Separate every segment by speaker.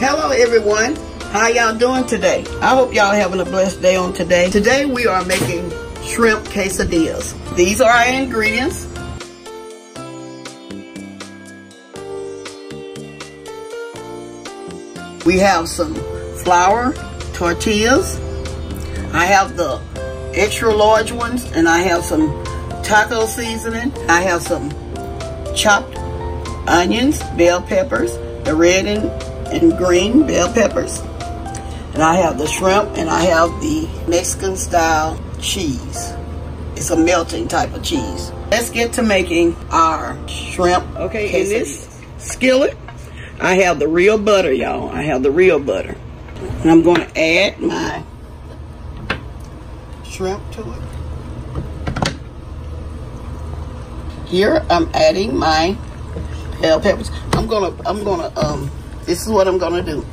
Speaker 1: Hello everyone, how y'all doing today? I hope y'all having a blessed day on today. Today we are making shrimp quesadillas. These are our ingredients. We have some flour, tortillas. I have the extra large ones, and I have some taco seasoning. I have some chopped onions, bell peppers, the red and green bell peppers. And I have the shrimp, and I have the Mexican style cheese. It's a melting type of cheese. Let's get to making our shrimp. Okay, in this skillet, I have the real butter, y'all. I have the real butter. And I'm going to add my shrimp to it. Here I'm adding my bell peppers. This is what I'm gonna do.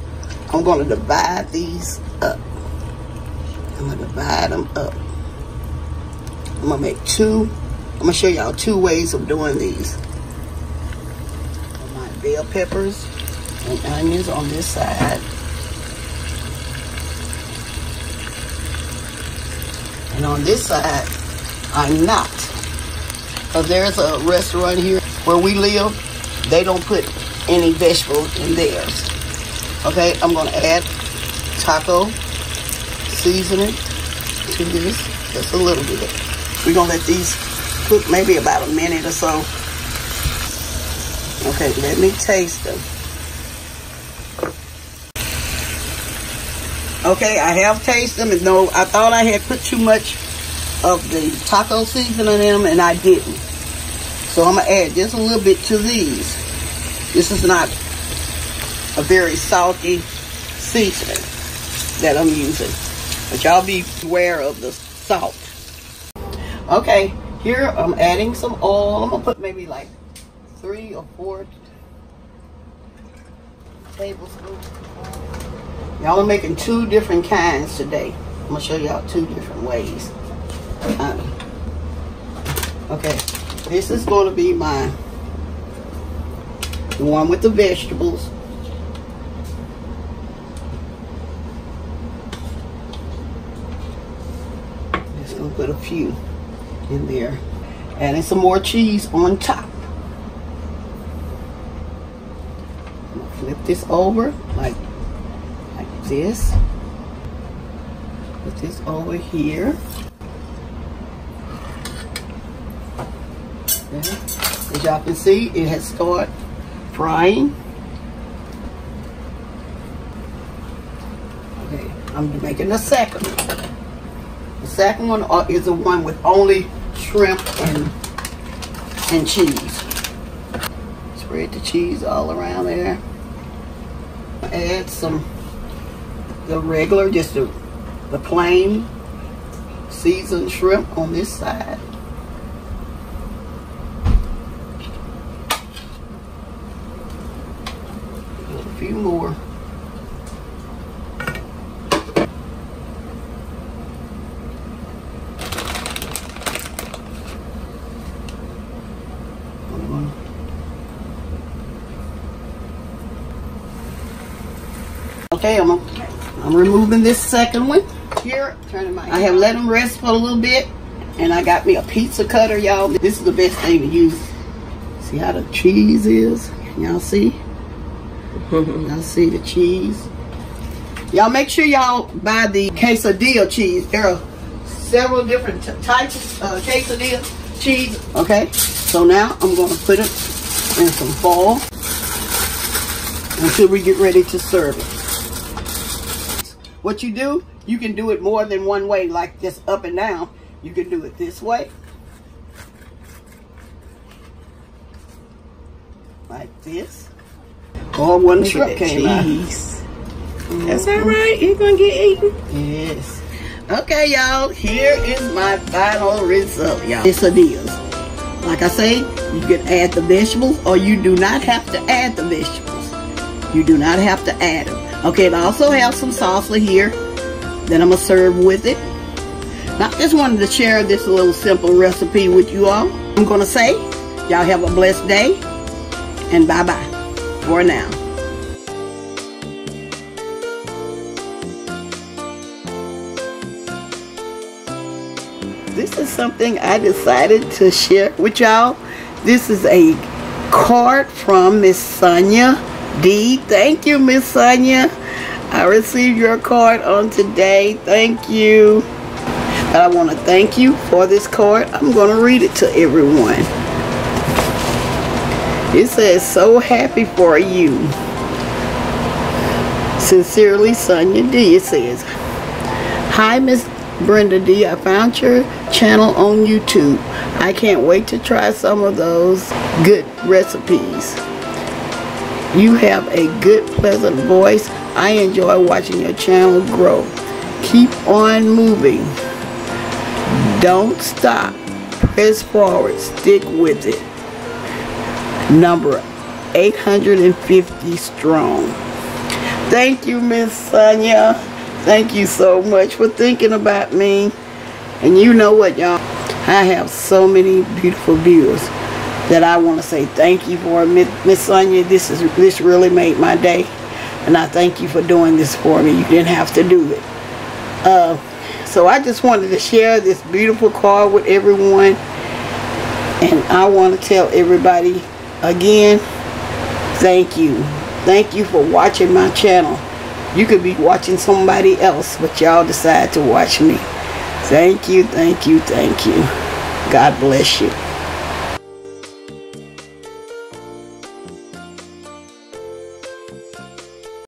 Speaker 1: I'm gonna divide these up. I'm gonna divide them up. I'm gonna make two. I'm gonna show y'all two ways of doing these. My bell peppers and onions on this side. And on this side, I'm not. Because there's a restaurant here where we live, they don't put any vegetables in theirs. Okay, I'm going to add taco seasoning to this, just a little bit. We're going to let these cook maybe about a minute or so. Okay, let me taste them. Okay, I have tasted them, and no, I thought I had put too much of the taco seasoning in them, and I didn't. So I'm going to add just a little bit to these. This is not a very salty seasoning that I'm using, but y'all be aware of the salt. Okay, here I'm adding some oil. I'm going to put maybe like 3 or 4 tablespoons. Y'all are making 2 different kinds today. I'm going to show y'all 2 different ways. Okay, this is going to be the one with the vegetables. Just going to put a few in there. Adding some more cheese on top. I'm going to flip this over like this. Put this over here. Okay. As y'all can see, it has started frying. Okay, I'm making the second one. The second one is the one with only shrimp and cheese. Spread the cheese all around there. Add the regular, just the plain seasoned shrimp on this side. A few more. Okay, I'm removing this second one. Here, I have let them rest for a little bit, and I got me a pizza cutter, y'all. This is the best thing to use. See how the cheese is? Y'all see? Y'all see the cheese? Y'all make sure y'all buy the Quesadilla cheese. There are several different types of quesadilla cheese. Okay, so now I'm going to put it in some foil until we get ready to serve it. What you do, you can do it more than one way, like just up and down. You can do it this way, like this, or one shrimp came out. That's all right. You're gonna get eaten. Yes. Okay, y'all. Here is my final result, y'all. Quesadillas. Like I say, you can add the vegetables, or you do not have to add the vegetables. You do not have to add them. Okay, I also have some salsa here that I'm going to serve with it. Now, I just wanted to share this little simple recipe with you all. I'm going to say, y'all have a blessed day, and bye-bye for now. this is something I decided to share with y'all. This is a card from Miss Sonia D. Thank you, Miss Sonia. I received your card on today. Thank you. But I want to thank you for this card. I'm going to read it to everyone. It says, so happy for you. Sincerely, Sonia D. It says, hi, MsBrendaDee. I found your channel on YouTube. I can't wait to try some of those good recipes. You have a good, pleasant voice. I enjoy watching your channel grow. Keep on moving. Don't stop. Press forward. Stick with it. Number 850 strong. Thank you, Miss Sonia. Thank you so much for thinking about me. And you know what, y'all? I have so many beautiful viewers that I want to say thank you for. Miss Sonia, this really made my day. And I thank you for doing this for me. You didn't have to do it. So I just wanted to share this beautiful card with everyone. And I want to tell everybody again, thank you. Thank you for watching my channel. You could be watching somebody else, but y'all decide to watch me. Thank you, thank you, thank you. God bless you.